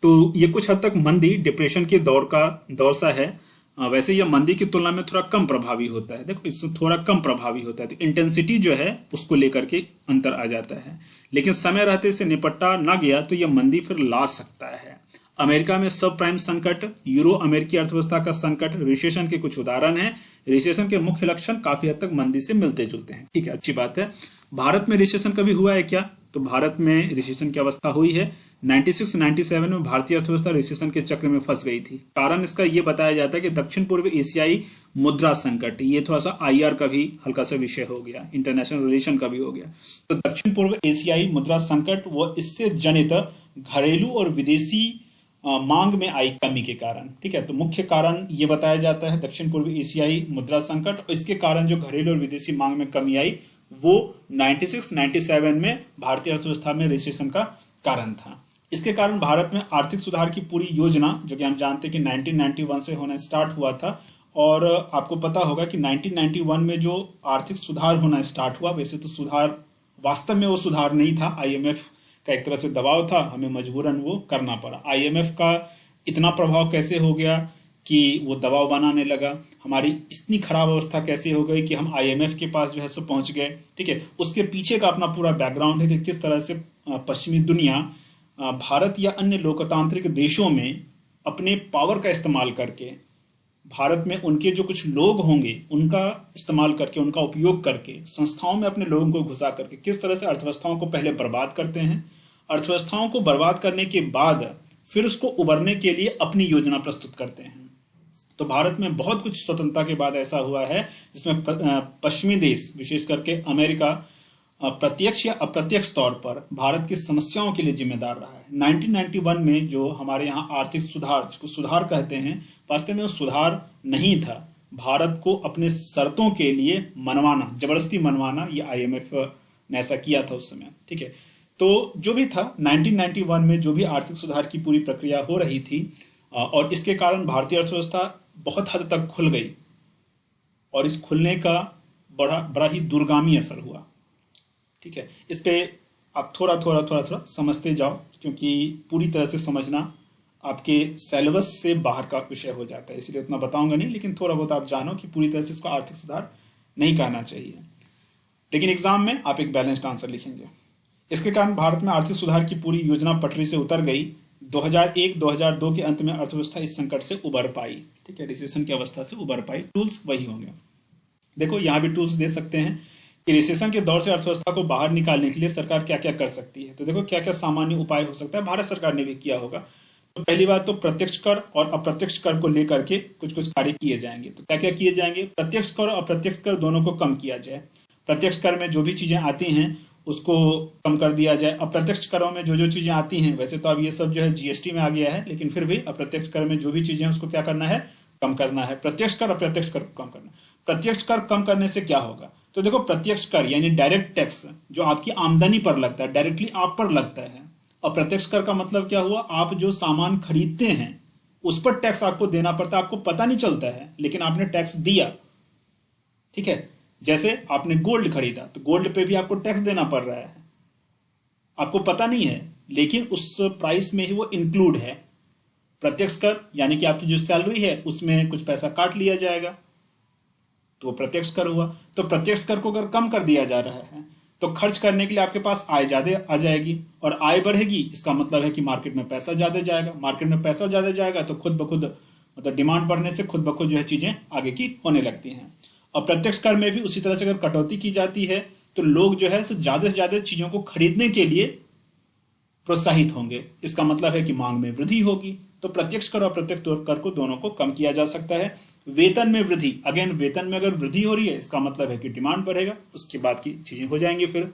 A: तो ये कुछ हद तक मंदी डिप्रेशन के दौर सा है। वैसे यह मंदी की तुलना में थोड़ा कम प्रभावी होता है। देखो, इसमें थोड़ा कम प्रभावी होता है, तो इंटेंसिटी जो है उसको लेकर के अंतर आ जाता है। लेकिन समय रहते से निपटा ना गया तो यह मंदी फिर ला सकता है। अमेरिका में सब प्राइम संकट, यूरो अमेरिकी अर्थव्यवस्था का संकट रिसेशन के कुछ उदाहरण हैं। रिसेशन के मुख्य लक्षण काफी हद तक मंदी से मिलते जुलते हैं। ठीक है, अच्छी बात है। भारत में रिसेशन कभी हुआ है क्या? तो भारत में रिसेशन की अवस्था हुई है 96-97 में भारतीय अर्थव्यवस्था रिसेशन के चक्र में फंस गई थी। कारण इसका ये बताया जाता है कि दक्षिण पूर्व एशियाई मुद्रा संकट, ये थोड़ा सा आईआर का भी हल्का सा विषय हो गया, इंटरनेशनल रिलेशन का भी हो गया। तो दक्षिण पूर्व एशियाई मुद्रा संकट वो इससे जनित घरेलू और विदेशी मांग में आई कमी के कारण, ठीक है। तो मुख्य कारण ये बताया जाता है दक्षिण पूर्व एशियाई मुद्रा संकट, और इसके कारण जो घरेलू और विदेशी मांग में कमी आई वो 96-97 में भारतीय अर्थव्यवस्था में रिसेशन का कारण था। इसके कारण भारत में आर्थिक सुधार की पूरी योजना, जो कि हम जानते हैं कि 1991 से होना स्टार्ट हुआ था, और आपको पता होगा कि 1991 में जो आर्थिक सुधार होना स्टार्ट हुआ, वैसे तो सुधार वास्तव में वो सुधार नहीं था, आईएमएफ का एक तरह से दबाव था, हमें मजबूरन वो करना पड़ा। आईएमएफ का इतना प्रभाव कैसे हो गया कि वो दबाव बनाने लगा, हमारी इतनी खराब अवस्था कैसे हो गई कि हम आईएमएफ के पास जो है सो पहुंच गए, ठीक है। उसके पीछे का अपना पूरा बैकग्राउंड है कि किस तरह से पश्चिमी दुनिया भारत या अन्य लोकतांत्रिक देशों में अपने पावर का इस्तेमाल करके, भारत में उनके जो कुछ लोग होंगे उनका इस्तेमाल करके, उनका उपयोग करके, संस्थाओं में अपने लोगों को घुसा करके किस तरह से अर्थव्यवस्थाओं को पहले बर्बाद करते हैं, अर्थव्यवस्थाओं को बर्बाद करने के बाद फिर उसको उबरने के लिए अपनी योजना प्रस्तुत करते हैं। तो भारत में बहुत कुछ स्वतंत्रता के बाद ऐसा हुआ है जिसमें पश्चिमी देश, विशेष करके अमेरिका, प्रत्यक्ष या अप्रत्यक्ष तौर पर भारत की समस्याओं के लिए जिम्मेदार रहा है। 1991 में जो हमारे यहाँ आर्थिक सुधार, जिसको सुधार कहते हैं, वास्तव में वो सुधार नहीं था, भारत को अपने शर्तों के लिए मनवाना, जबरदस्ती मनवाना, ये आईएमएफ ने ऐसा किया था उस समय, ठीक है। तो जो भी था 1991 में जो भी आर्थिक सुधार की पूरी प्रक्रिया हो रही थी, और इसके कारण भारतीय अर्थव्यवस्था बहुत हद तक खुल गई, और इस खुलने का बड़ा ही दूरगामी असर हुआ, ठीक है। इस पे आप थोड़ा समझते जाओ, क्योंकि पूरी तरह से समझना आपके सिलेबस से बाहर का विषय हो जाता है, इसलिए उतना बताऊंगा नहीं, लेकिन थोड़ा बहुत आप जानो कि पूरी तरह से इसको आर्थिक सुधार नहीं कहना चाहिए, लेकिन एग्जाम में आप एक बैलेंस्ड आंसर लिखेंगे। इसके कारण भारत में आर्थिक सुधार की पूरी योजना पटरी से उतर गई। 2001-2002 के अंत में अर्थव्यवस्था इस संकट से उबर पाई, ठीक है, रिसेशन की अवस्था से उबर पाई। टूल्स वही होंगे, देखो यहाँ भी टूल्स दे सकते हैं कि रिसेशन के दौर से अर्थव्यवस्था को बाहर निकालने के लिए सरकार क्या क्या कर सकती है। तो देखो क्या क्या सामान्य उपाय हो सकता है, भारत सरकार ने भी किया होगा। तो पहली बात तो प्रत्यक्ष कर और अप्रत्यक्ष कर को लेकर के कुछ कुछ कार्य किए जाएंगे। तो क्या क्या किए जाएंगे, प्रत्यक्ष कर और अप्रत्यक्ष कर दोनों को कम किया जाए। प्रत्यक्ष कर में जो भी चीजें आती हैं उसको कम कर दिया जाए। अप्रत्यक्ष करों में जो जो चीजें आती हैं, वैसे तो अब ये सब जो है जीएसटी में आ गया है, लेकिन फिर भी अप्रत्यक्ष कर में जो भी चीजें हैं उसको क्या करना है, कम करना है। प्रत्यक्ष कर अप्रत्यक्ष कर कम करना। प्रत्यक्ष कर कम करने से क्या होगा, तो देखो प्रत्यक्ष कर यानी डायरेक्ट टैक्स जो आपकी आमदनी पर लगता है, डायरेक्टली आप पर लगता है। अप्रत्यक्ष कर का मतलब क्या हुआ, आप जो सामान खरीदते हैं उस पर टैक्स आपको देना पड़ता है, आपको पता नहीं चलता है लेकिन आपने टैक्स दिया, ठीक है। जैसे आपने गोल्ड खरीदा तो गोल्ड पे भी आपको टैक्स देना पड़ रहा है, आपको पता नहीं है लेकिन उस प्राइस में ही वो इंक्लूड है। प्रत्यक्ष कर यानी कि आपकी जो सैलरी है उसमें कुछ पैसा काट लिया जाएगा, तो वो प्रत्यक्ष कर हुआ। तो प्रत्यक्ष कर को अगर कम कर दिया जा रहा है तो खर्च करने के लिए आपके पास आय ज्यादा आ जाएगी, और आय बढ़ेगी इसका मतलब है कि मार्केट में पैसा ज्यादा जाएगा। मार्केट में पैसा ज्यादा जाएगा तो खुद ब खुद मतलब डिमांड बढ़ने से खुद ब खुद जो है चीजें आगे की होने लगती हैं। और प्रत्यक्ष कर में भी उसी तरह से अगर कटौती की जाती है तो लोग जो है से ज्यादा चीजों को खरीदने के लिए प्रोत्साहित होंगे, इसका मतलब है कि मांग में वृद्धि होगी। तो प्रत्यक्ष कर और अप्रत्यक्ष कर को दोनों को कम किया जा सकता है। वेतन में वृद्धि, अगेन वेतन में अगर वृद्धि हो रही है इसका मतलब है कि डिमांड बढ़ेगा, उसके बाद की चीजें हो जाएंगी। फिर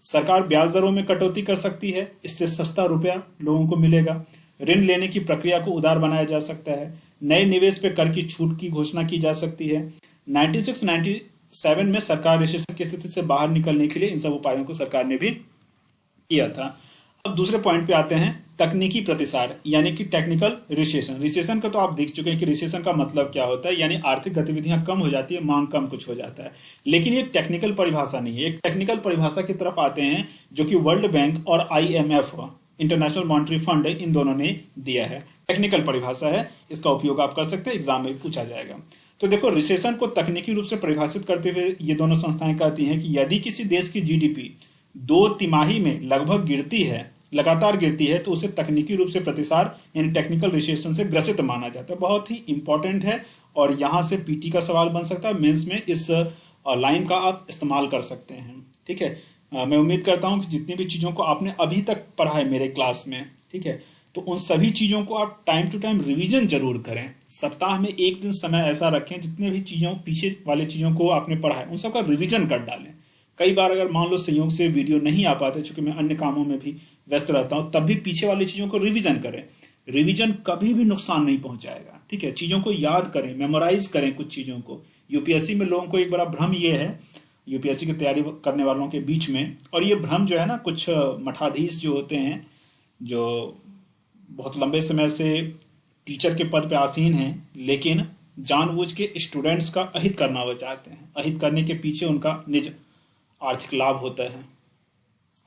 A: सरकार ब्याज दरों में कटौती कर सकती है, इससे सस्ता रुपया लोगों को मिलेगा। ऋण लेने की प्रक्रिया को उदार बनाया जा सकता है। नए निवेश पे कर की छूट की घोषणा की जा सकती है। 96-97 में सरकार रिसेशन की स्थिति से बाहर निकलने के लिए इन सब उपायों को सरकार ने भी किया था। अब दूसरे पॉइंट पे आते हैं, तकनीकी प्रतिसार यानी कि टेक्निकल रिसेशन। रिसेशन का तो आप देख चुके हैं कि रिसेशन का मतलब क्या होता है, यानी आर्थिक गतिविधियां कम हो जाती है, मांग कम कुछ हो जाता है। लेकिन ये टेक्निकल परिभाषा नहीं है। एक टेक्निकल परिभाषा की तरफ आते हैं जो कि वर्ल्ड बैंक और IMF international monetary fund in दोनों ने दिया है। टेक्निकल परिभाषा है, इसका उपयोग आप कर सकते हैं, एग्जाम में पूछा जाएगा। तो देखो रिसेशन को तकनीकी रूप से परिभाषित करते हुए ये दोनों संस्थाएं कहती हैं कि यदि किसी देश की GDP 2 तिमाही में लगभग गिरती है, लगातार गिरती है, तो उसे तकनीकी रूप से प्रतिसार यानी टेक्निकल रिसेशन से ग्रसित माना जाता है। बहुत ही इंपॉर्टेंट है और यहाँ से PT का सवाल बन सकता है, मेंस में इस लाइन का आप इस्तेमाल कर सकते हैं, ठीक है। मैं उम्मीद करता हूँ कि जितनी भी चीज़ों को आपने अभी तक पढ़ा है मेरे क्लास में, ठीक है। तो उन सभी चीज़ों को आप टाइम टू टाइम रिवीजन जरूर करें। सप्ताह में एक दिन समय ऐसा रखें जितने भी चीज़ों पीछे वाले चीज़ों को आपने पढ़ा है उन सबका रिवीजन कर डालें। कई बार अगर मान लो संयोग से वीडियो नहीं आ पाते, चूंकि मैं अन्य कामों में भी व्यस्त रहता हूँ, तब भी पीछे वाली चीज़ों को रिवीजन करें। रिवीजन कभी भी नुकसान नहीं पहुंचाएगा, ठीक है। चीज़ों को याद करें, मेमोराइज करें कुछ चीज़ों को। यूपीएससी में लोगों को एक बड़ा भ्रम ये है, यूपीएससी की तैयारी करने वालों के बीच में, और ये भ्रम जो है ना, कुछ मठाधीश जो होते हैं जो बहुत लंबे समय से टीचर के पद पे आसीन हैं, लेकिन जानबूझ के स्टूडेंट्स का अहित करना वो चाहते हैं। अहित करने के पीछे उनका निज आर्थिक लाभ होता है।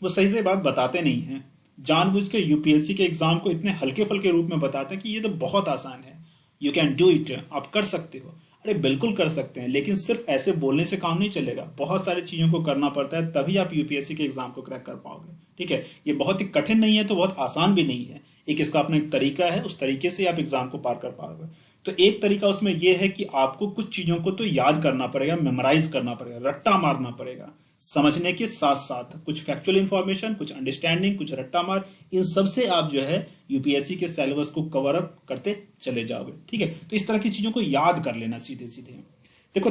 A: वो सही से बात बताते नहीं हैं, जानबूझ के यूपीएससी के एग्जाम को इतने हल्के फुल्के रूप में बताते हैं कि ये तो बहुत आसान है, यू कैन डू इट, आप कर सकते हो। अरे बिल्कुल कर सकते हैं, लेकिन सिर्फ ऐसे बोलने से काम नहीं चलेगा। बहुत सारी चीज़ों को करना पड़ता है, तभी आप यूपीएससी के एग्जाम को क्रैक कर पाओगे, ठीक है। ये बहुत ही कठिन नहीं है तो बहुत आसान भी नहीं है। एक इसका अपना एक तरीका है, उस तरीके से आप एग्जाम को पार कर पाओगे। तो एक तरीका उसमें यह है कि आपको कुछ चीज़ों को तो याद करना पड़ेगा, मेमोराइज करना पड़ेगा, रट्टा मारना पड़ेगा। समझने के साथ साथ कुछ फैक्चुअल इंफॉर्मेशन, कुछ अंडरस्टैंडिंग, कुछ रट्टा मार, इन सब से आप जो है यूपीएससी के सिलेबस को कवर अप करते चले जाओगे, ठीक है। तो इस तरह की चीज़ों को याद कर लेना सीधे सीधे। देखो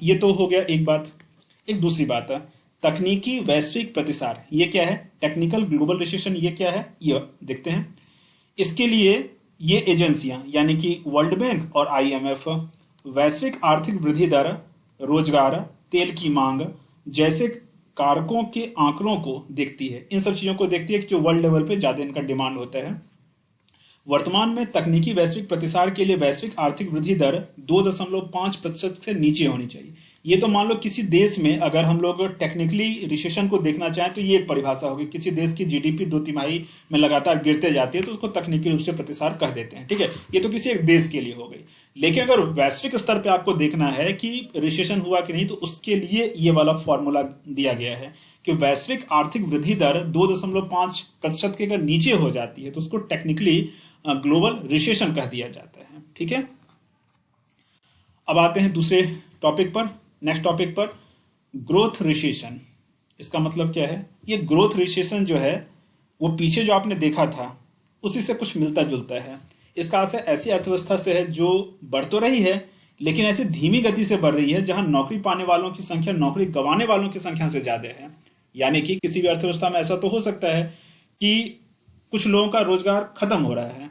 A: ये तो हो गया एक बात। एक दूसरी बात है तकनीकी वैश्विक प्रतिसार। ये क्या है? Technical global recession. ये क्या है? ये देखते हैं। इसके लिए ये एजेंसियां यानी कि वर्ल्ड बैंक और आईएमएफ वैश्विक आर्थिक वृद्धि दर, रोजगार, तेल की मांग जैसे कारकों के आंकड़ों को देखती है। इन सब चीज़ों को देखती है कि जो वर्ल्ड लेवल पे ज़्यादा इनका डिमांड होता है। वर्तमान में तकनीकी वैश्विक प्रतिसार के लिए वैश्विक आर्थिक वृद्धि दर 2.5% से नीचे होनी चाहिए। ये तो मान लो किसी देश में अगर हम लोग टेक्निकली रिसेशन को देखना चाहें तो ये एक परिभाषा होगी। किसी देश की जीडीपी 2 तिमाही में लगातार गिरते जाती है तो उसको तकनीकी रूप से प्रतिसार कह देते हैं, ठीक है। ये तो किसी एक देश के लिए हो गई। लेकिन अगर वैश्विक स्तर पे आपको देखना है कि रिसेशन हुआ कि नहीं, तो उसके लिए ये वाला फॉर्मूला दिया गया है कि वैश्विक आर्थिक वृद्धि दर 2.5% के अगर नीचे हो जाती है तो उसको टेक्निकली ग्लोबल रिसेशन कह दिया जाता है, ठीक है। अब आते हैं दूसरे टॉपिक पर, नेक्स्ट टॉपिक पर, ग्रोथ रिसेशन। इसका मतलब क्या है? ये ग्रोथ रिसेशन जो है वो पीछे जो आपने देखा था उसी से कुछ मिलता जुलता है। इसका असर ऐसी अर्थव्यवस्था से है जो बढ़ तो रही है लेकिन ऐसे धीमी गति से बढ़ रही है जहां नौकरी पाने वालों की संख्या नौकरी गंवाने वालों की संख्या से ज्यादा है। यानी कि किसी भी अर्थव्यवस्था में ऐसा तो हो सकता है कि कुछ लोगों का रोजगार खत्म हो रहा है,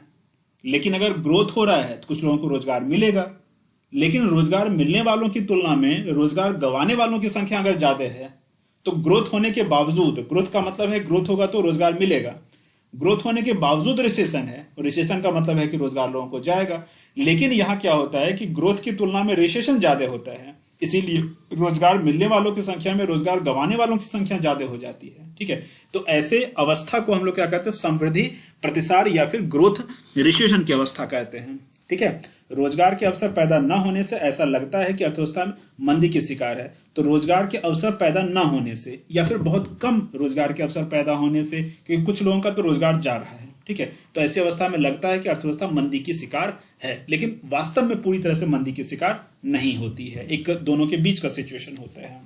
A: लेकिन अगर ग्रोथ हो रहा है तो कुछ लोगों को रोजगार मिलेगा। लेकिन रोजगार मिलने वालों की तुलना में रोजगार गंवाने वालों की संख्या अगर ज्यादा है तो ग्रोथ होने के बावजूद, ग्रोथ का मतलब है ग्रोथ होगा तो रोजगार मिलेगा, ग्रोथ होने के बावजूद रिसेशन है, और रिसेशन का मतलब है कि रोजगार लोगों को जाएगा। लेकिन यहाँ क्या होता है कि ग्रोथ की तुलना में रिसेशन ज्यादा होता है, इसीलिए रोजगार मिलने वालों की संख्या में रोजगार गंवाने वालों की संख्या ज्यादा हो जाती है, ठीक है। तो ऐसे अवस्था को हम लोग क्या कहते हैं? समृद्धि प्रतिसार या फिर ग्रोथ रिसेशन की अवस्था कहते हैं, ठीक है। रोजगार के अवसर पैदा न होने से ऐसा लगता है कि अर्थव्यवस्था में मंदी की शिकार है। तो रोजगार के अवसर पैदा न होने से या फिर बहुत कम रोजगार के अवसर पैदा होने से, क्योंकि कुछ लोगों का तो रोजगार जा रहा है, ठीक है, तो ऐसी अवस्था में लगता है कि अर्थव्यवस्था मंदी की शिकार है, लेकिन वास्तव में पूरी तरह से मंदी की शिकार नहीं होती है। एक दोनों के बीच का सिचुएशन होता है।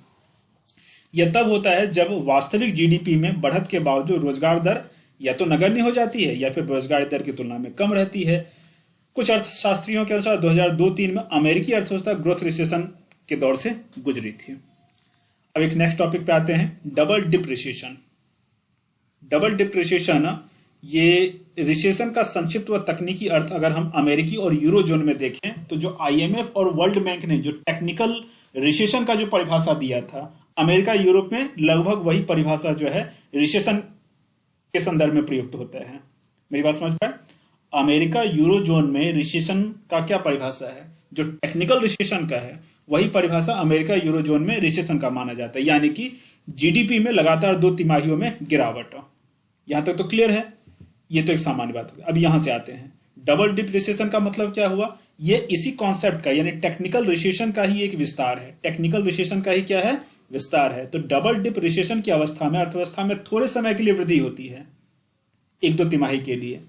A: यह तब होता है जब वास्तविक जीडीपी में बढ़त के बावजूद रोजगार दर या तो नगण्य हो जाती है या फिर बेरोजगारी दर की तुलना में कम रहती है। कुछ अर्थशास्त्रियों के अनुसार 2002-03 में अमेरिकी अर्थव्यवस्था ग्रोथ रिसेशन के दौर से गुजरी थी। अब एक नेक्स्ट टॉपिक पे आते हैं, double dip recession. Double dip recession, ये रिसेशन का संक्षिप्त व तकनीकी अर्थ अगर हम अमेरिकी और यूरो जोन में देखें तो जो आईएमएफ और वर्ल्ड बैंक ने जो टेक्निकल रिसेशन का जो परिभाषा दिया था, अमेरिका यूरोप में लगभग वही परिभाषा जो है रिसेशन के संदर्भ में प्रयुक्त होता है। मेरी बात समझ पाए? अमेरिका यूरो जोन में रिसेशन का क्या परिभाषा है? जो टेक्निकल रिसेशन का है वही परिभाषा अमेरिका यूरो जोन में रिसेशन का माना जाता है, यानी कि जीडीपी में लगातार 2 तिमाहियों में गिरावट। यहां तक तो क्लियर है, ये तो एक सामान्य बात होगी। अब यहां से आते हैं, डबल डिप रिसेशन का मतलब क्या हुआ? ये इसी कॉन्सेप्ट का यानी टेक्निकल रिसेशन का ही एक विस्तार है। टेक्निकल रिसेशन का ही क्या है? विस्तार है। तो डबल डिप रिसेशन की अवस्था में अर्थव्यवस्था में थोड़े समय के लिए वृद्धि होती है, 1-2 तिमाही के लिए,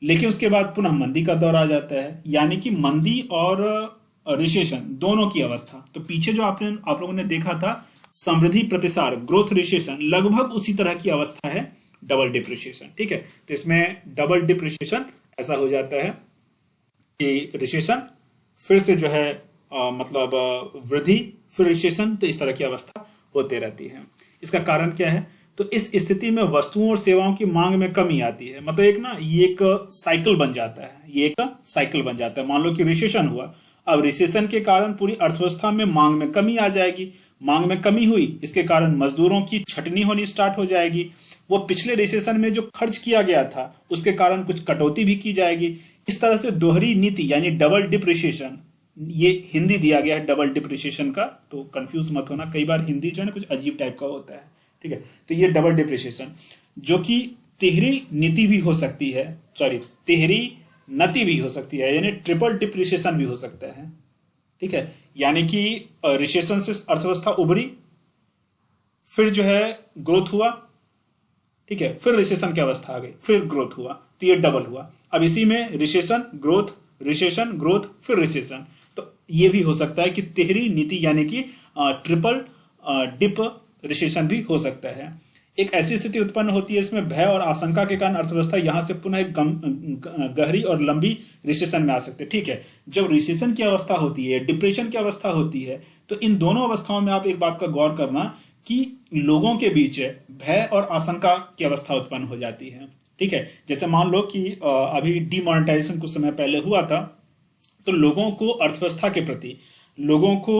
A: लेकिन उसके बाद पुनः मंदी का दौर आ जाता है, यानी कि मंदी और रिसेशन दोनों की अवस्था। तो पीछे जो आप लोगों ने देखा था समृद्धि प्रतिसार, ग्रोथ रिसेशन, लगभग उसी तरह की अवस्था है डबल डिप्रिशिएशन। ठीक है, तो इसमें डबल डिप्रिशिएशन ऐसा हो जाता है कि रिसेशन फिर से जो है मतलब वृद्धि फिर रिसेशन, तो इस तरह की अवस्था होते रहती है। इसका कारण क्या है? तो इस स्थिति में वस्तुओं और सेवाओं की मांग में कमी आती है। मतलब ये एक साइकिल बन जाता है, ये एक साइकिल बन जाता है। मान लो कि रिसेशन हुआ, अब रिसेशन के कारण पूरी अर्थव्यवस्था में मांग में कमी आ जाएगी। मांग में कमी हुई, इसके कारण मजदूरों की छटनी होनी स्टार्ट हो जाएगी। वो पिछले रिसेशन में जो खर्च किया गया था उसके कारण कुछ कटौती भी की जाएगी। इस तरह से दोहरी नीति यानी डबल डिप्रिशिएशन, ये हिंदी दिया गया है डबल डिप्रिशिएशन का, तो कंफ्यूज मत होना, कई बार हिंदी जो है ना कुछ अजीब टाइप का होता है। ठीक है, तो ये डबल डिप्रिशिएशन जो कि तिहरी नीति भी हो सकती है, सॉरी तिहरी नति भी हो सकती है, यानी ट्रिपल डिप्रिशिएशन भी हो सकता है। ठीक है, यानी कि रिसेशन से अर्थव्यवस्था उभरी, फिर जो है ग्रोथ हुआ। ठीक है, फिर रिसेशन की अवस्था आ गई, फिर ग्रोथ हुआ, तो ये डबल हुआ। अब इसी में रिसेशन ग्रोथ फिर रिसेशन, तो ये भी हो सकता है कि तिहरी नीति यानी कि ट्रिपल डिप रिसेशन भी हो सकता है। एक ऐसी स्थिति उत्पन्न होती है इसमें भय और आशंका के कारण अर्थव्यवस्था यहां से पुनः एक गहरी और लंबी रिसेशन में आ सकते हैं। ठीक है, जब रिसेशन की अवस्था होती है, डिप्रेशन की अवस्था होती है, तो इन दोनों अवस्थाओं में आप एक बात का गौर करना कि लोगों के बीच भय और आशंका की अवस्था उत्पन्न हो जाती है। ठीक है, जैसे मान लो कि अभी डिमोनेटाइजेशन कुछ समय पहले हुआ था, तो लोगों को अर्थव्यवस्था के प्रति, लोगों को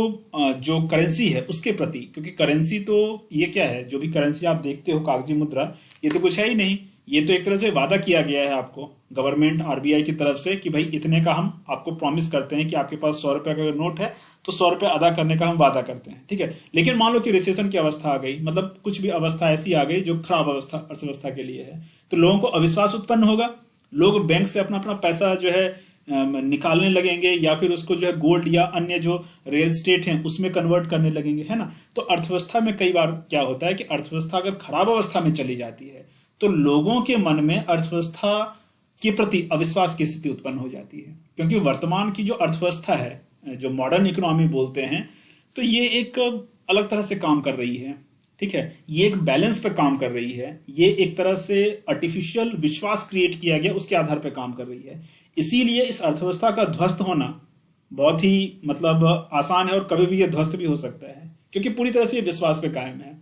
A: जो करेंसी है उसके प्रति, क्योंकि करेंसी तो ये क्या है, जो भी करेंसी आप देखते हो कागजी मुद्रा, ये तो कुछ है ही नहीं, ये तो एक तरह से वादा किया गया है आपको गवर्नमेंट आरबीआई की तरफ से कि भाई इतने का हम आपको प्रॉमिस करते हैं कि आपके पास 100 रुपये का अगर नोट है तो 100 रुपये अदा करने का हम वादा करते हैं। ठीक है, लेकिन मान लो कि रिसेशन की अवस्था आ गई, मतलब कुछ भी अवस्था ऐसी आ गई जो खराब अवस्था अर्थव्यवस्था के लिए है, तो लोगों को अविश्वास उत्पन्न होगा। लोग बैंक से अपना अपना पैसा जो है निकालने लगेंगे, या फिर उसको जो है गोल्ड या अन्य जो रियल स्टेट हैं उसमें कन्वर्ट करने लगेंगे, है ना। तो अर्थव्यवस्था में कई बार क्या होता है कि अर्थव्यवस्था अगर खराब अवस्था में चली जाती है तो लोगों के मन में अर्थव्यवस्था के प्रति अविश्वास की स्थिति उत्पन्न हो जाती है, क्योंकि वर्तमान की जो अर्थव्यवस्था है, जो मॉडर्न इकोनॉमी बोलते हैं, तो ये एक अलग तरह से काम कर रही है। ठीक है, ये एक बैलेंस पे काम कर रही है, ये एक तरह से आर्टिफिशियल विश्वास क्रिएट किया गया उसके आधार पे काम कर रही है। इसीलिए इस अर्थव्यवस्था का ध्वस्त होना बहुत ही मतलब आसान है, और कभी भी ये ध्वस्त भी हो सकता है, क्योंकि पूरी तरह से ये विश्वास पे कायम है।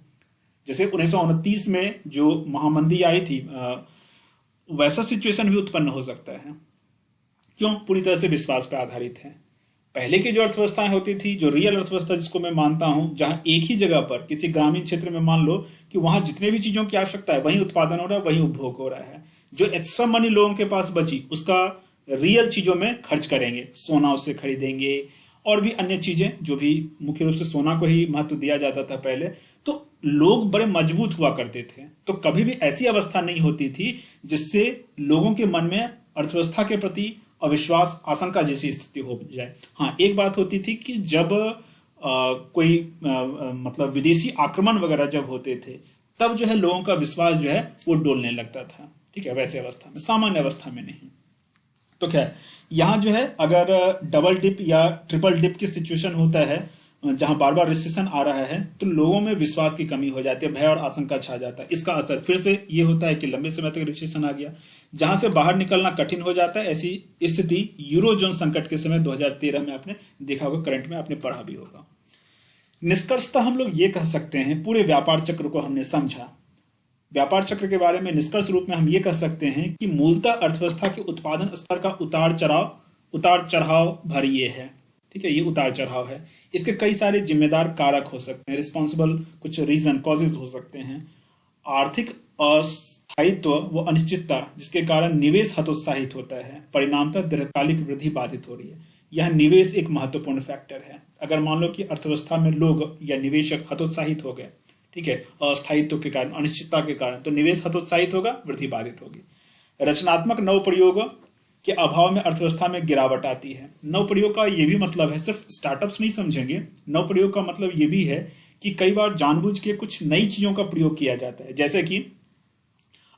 A: जैसे 1929 में जो महामंदी आई थी, वैसा सिचुएशन भी उत्पन्न हो सकता है। क्यों? पूरी तरह से विश्वास पे आधारित है। पहले की जो अर्थव्यवस्थाएं होती थी, जो रियल अर्थव्यवस्था जिसको मैं मानता हूं, जहां एक ही जगह पर किसी ग्रामीण क्षेत्र में मान लो कि वहां जितने भी चीजों की आवश्यकता है वहीं उत्पादन हो रहा है, वहीं उपभोग हो रहा है। जो एक्स्ट्रा मनी लोगों के पास बची उसका रियल चीजों में खर्च करेंगे, सोना उससे खरीदेंगे और भी अन्य चीजें, जो भी मुख्य रूप से सोना को ही महत्व दिया जाता था पहले, तो लोग बड़े मजबूत हुआ करते थे। तो कभी भी ऐसी अवस्था नहीं होती थी जिससे लोगों के मन में अर्थव्यवस्था के प्रति अविश्वास, आशंका जैसी स्थिति हो जाए। हाँ, एक बात होती थी कि जब कोई मतलब विदेशी आक्रमण वगैरह जब होते थे, तब जो है लोगों का विश्वास जो है वो डोलने लगता था। ठीक है, वैसे अवस्था में, सामान्य अवस्था में नहीं। तो क्या है, यहाँ जो है अगर डबल डिप या ट्रिपल डिप की सिचुएशन होता है, जहां बार बार रिसेशन आ रहा है, तो लोगों में विश्वास की कमी हो जाती है, भय और आशंका छा जाता है। इसका असर फिर से ये होता है कि लंबे समय तक रिसेशन आ गया, जहां से बाहर निकलना कठिन हो जाता है। ऐसी स्थिति यूरोजोन संकट के समय 2013 में आपने देखा होगा, करंट में आपने पढ़ा भी होगा। निष्कर्षतः हम लोग ये कह सकते हैं, पूरे व्यापार चक्र को हमने समझा। व्यापार चक्र के बारे में निष्कर्ष रूप में हम ये कह सकते हैं कि मूलतः अर्थव्यवस्था के उत्पादन स्तर का उतार चढ़ाव भर ये है। ठीक है, ये उतार चढ़ाव है। इसके कई सारे जिम्मेदार कारक हो सकते हैं, रिस्पॉन्सिबल कुछ रीजन कॉजेज हो सकते हैं। आर्थिक अस्थायित्व व अनिश्चितता, जिसके कारण निवेश हतोत्साहित होता है, परिणामतः दीर्घकालिक वृद्धि बाधित हो रही है। यह निवेश एक महत्वपूर्ण फैक्टर है। अगर मान लो कि अर्थव्यवस्था में लोग या निवेशक हतोत्साहित हो गए, ठीक है, अस्थायित्व के कारण, अनिश्चितता के कारण, तो निवेश हतोत्साहित होगा, वृद्धि बाधित होगी। रचनात्मक नव प्रयोग के अभाव में अर्थव्यवस्था में गिरावट आती है। नव प्रयोग का ये भी मतलब है, सिर्फ स्टार्टअप्स नहीं समझेंगे, नव प्रयोग का मतलब ये भी है कि कई बार जानबूझ के कुछ नई चीजों का प्रयोग किया जाता है। जैसे कि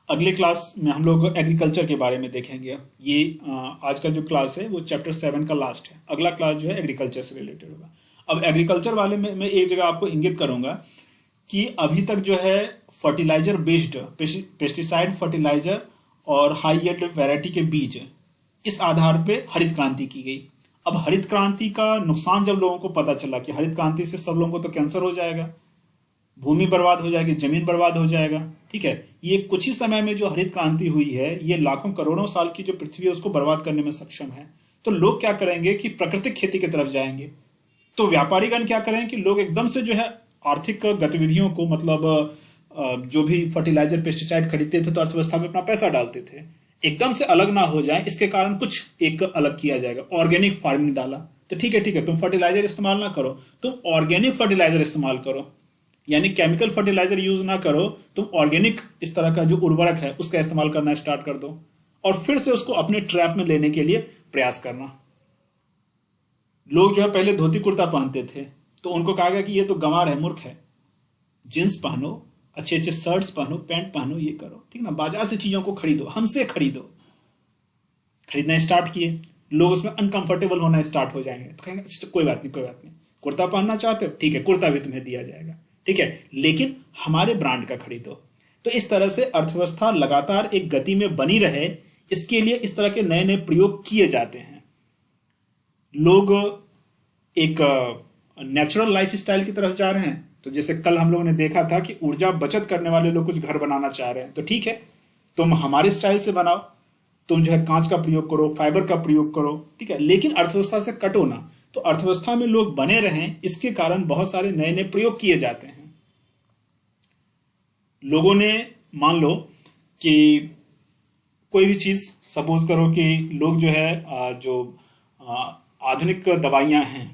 A: अगले क्लास में हम लोग एग्रीकल्चर के बारे में देखेंगे। ये आज का जो क्लास है वो चैप्टर 7 का लास्ट है। अगला क्लास जो है एग्रीकल्चर से रिलेटेड होगा। अब एग्रीकल्चर वाले में मैं एक जगह आपको इंगित करूंगा कि अभी तक जो है फर्टिलाइजर बेस्ड पेस्टिसाइड फर्टिलाइजर और हाई यील्ड वैरायटी के बीज, इस आधार पे हरित क्रांति की गई। अब हरित क्रांति का नुकसान जब लोगों को पता चला कि हरित क्रांति से सब लोगों को तो कैंसर हो जाएगा, भूमि बर्बाद हो जाएगी, जमीन बर्बाद हो जाएगा, ठीक है, ये कुछ ही समय में जो हरित क्रांति हुई है ये लाखों करोड़ों साल की जो पृथ्वी है उसको बर्बाद करने में सक्षम है। तो लोग क्या करेंगे कि प्राकृतिक खेती की तरफ जाएंगे। तो व्यापारीगण क्या करेंगे कि लोग एकदम से जो है आर्थिक गतिविधियों को, मतलब जो भी फर्टिलाइजर पेस्टिसाइड खरीदते थे तो अर्थव्यवस्था में अपना पैसा डालते थे, एकदम से अलग ना हो जाए, इसके कारण कुछ एक अलग किया जाएगा। ऑर्गेनिक फार्मिंग डाला, तो ठीक है तुम फर्टिलाइजर इस्तेमाल ना करो, तुम ऑर्गेनिक फर्टिलाइजर इस्तेमाल करो, यानी केमिकल फर्टिलाइजर यूज ना करो, तुम ऑर्गेनिक इस तरह का जो उर्वरक है उसका इस्तेमाल करना स्टार्ट कर दो, और फिर से उसको अपने ट्रैप में लेने के लिए प्रयास करना। लोग जो है पहले धोती कुर्ता पहनते थे तो उनको कहा गया कि ये तो गंवार है, मूर्ख है, जींस पहनो, अच्छे अच्छे शर्ट्स पहनो, पैंट पहनो, ये करो, ठीक ना, बाजार से चीजों को खरीदो, हमसे खरीदो। खरीदना स्टार्ट किए, लोग उसमें अनकंफर्टेबल होना स्टार्ट हो जाएंगे, तो कहेंगे अच्छा कोई बात नहीं, कुर्ता पहनना चाहते हो, ठीक है, कुर्ता भी तुम्हें दिया जाएगा, ठीक है, लेकिन हमारे ब्रांड का खरीदो। तो इस तरह से अर्थव्यवस्था लगातार एक गति में बनी रहे, इसके लिए इस तरह के नए नए प्रयोग किए जाते हैं। लोग एक नेचुरल लाइफ स्टाइल की तरफ जा रहे हैं। तो जैसे कल हम लोगों ने देखा था कि ऊर्जा बचत करने वाले लोग कुछ घर बनाना चाह रहे हैं, तो ठीक है, तुम हमारे स्टाइल से बनाओ, तुम जो है कांच का प्रयोग करो, फाइबर का प्रयोग करो, ठीक है, लेकिन अर्थव्यवस्था से कटो ना। तो अर्थव्यवस्था में लोग बने रहें, इसके कारण बहुत सारे नए नए प्रयोग किए जाते हैं। लोगों ने मान लो कि कोई भी चीज, सपोज करो कि लोग जो है जो आधुनिक दवाइयां हैं,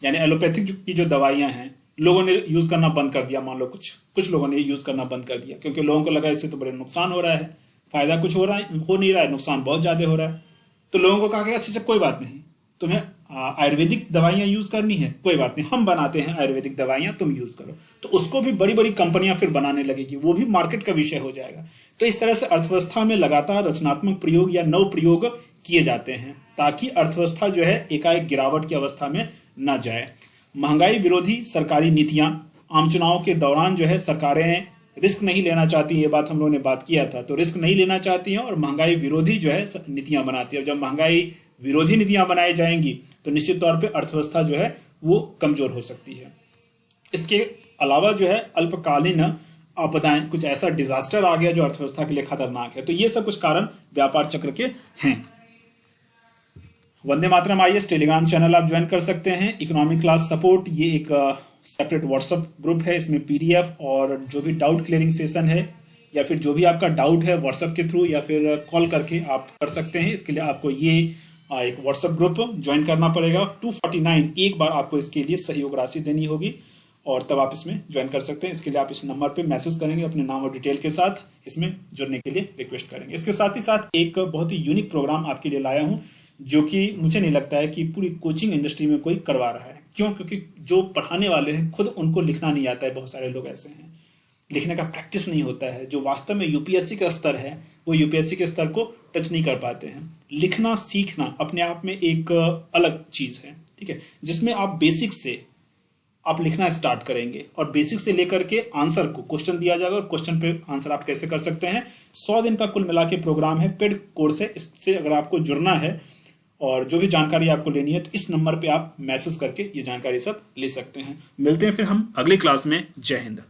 A: यानी एलोपैथिक की जो दवाइयां हैं, लोगों ने यूज करना बंद कर दिया। मान लो कुछ लोगों ने यूज करना बंद कर दिया, क्योंकि लोगों को लगा इससे तो बड़े नुकसान हो रहा है, फायदा कुछ हो नहीं रहा है, नुकसान बहुत ज्यादा हो रहा है। तो लोगों को कहा कि अच्छा कोई बात नहीं, तुम्हें आयुर्वेदिक दवाइयां यूज करनी है, कोई बात नहीं, हम बनाते हैं आयुर्वेदिक दवाइयां, तुम यूज करो। तो उसको भी बड़ी बड़ी कंपनियां फिर बनाने लगेगी, वो भी मार्केट का विषय हो जाएगा। तो इस तरह से अर्थव्यवस्था में लगातार रचनात्मक प्रयोग या नव प्रयोग किए जाते हैं, ताकि अर्थव्यवस्था जो है एकाएक गिरावट की अवस्था में न जाए। महंगाई विरोधी सरकारी नीतियां, आम चुनाव के दौरान जो है सरकारें रिस्क नहीं लेना चाहती, ये बात हम लोगों ने बात किया था, तो रिस्क नहीं लेना चाहती हैं और महंगाई विरोधी जो है नीतियां बनाती है। जब महंगाई विरोधी नीतियां बनाई जाएंगी तो निश्चित तौर पे अर्थव्यवस्था जो है वो कमजोर हो सकती है। इसके अलावा जो है अल्पकालीन आपदाएं, कुछ ऐसा डिजास्टर आ गया जो अर्थव्यवस्था के लिए खतरनाक है, तो ये सब कुछ कारण व्यापार चक्र के हैं। Vande Mataram IAS Telegram channel आप ज्वाइन कर सकते हैं। इकोनॉमिक क्लास सपोर्ट, ये एक सेपरेट व्हाट्सएप ग्रुप है, इसमें पीडीएफ और जो भी डाउट क्लियरिंग सेशन है या फिर जो भी आपका डाउट है व्हाट्सएप के थ्रू या फिर कॉल करके आप कर सकते हैं। इसके लिए आपको ये एक व्हाट्सएप ग्रुप ज्वाइन करना पड़ेगा। 249 एक बार आपको इसके लिए सहयोग राशि देनी होगी और तब आप इसमें ज्वाइन कर सकते हैं। इसके लिए आप इस नंबर पे मैसेज करेंगे अपने नाम और डिटेल के साथ, इसमें जुड़ने के लिए रिक्वेस्ट करेंगे। इसके साथ ही साथ एक बहुत ही यूनिक प्रोग्राम आपके लिए लाया हूँ, जो कि मुझे नहीं लगता है कि पूरी कोचिंग इंडस्ट्री में कोई करवा रहा है। क्यों? क्योंकि जो पढ़ाने वाले हैं खुद उनको लिखना नहीं आता है। बहुत सारे लोग ऐसे हैं, लिखने का प्रैक्टिस नहीं होता है। जो वास्तव में यूपीएससी का स्तर है वो यूपीएससी के स्तर को टच नहीं कर पाते हैं। लिखना सीखना अपने आप में एक अलग चीज है, ठीक है, जिसमें आप बेसिक से आप लिखना स्टार्ट करेंगे और बेसिक से लेकर के आंसर को, क्वेश्चन दिया जाएगा और क्वेश्चन पे आंसर आप कैसे कर सकते हैं। 100 दिन का कुल मिला के प्रोग्राम है, पेड कोर्स है। इससे अगर आपको जुड़ना है और जो भी जानकारी आपको लेनी है तो इस नंबर पे आप मैसेज करके ये जानकारी सब ले सकते हैं। मिलते हैं फिर हम अगली क्लास में। जय हिंद।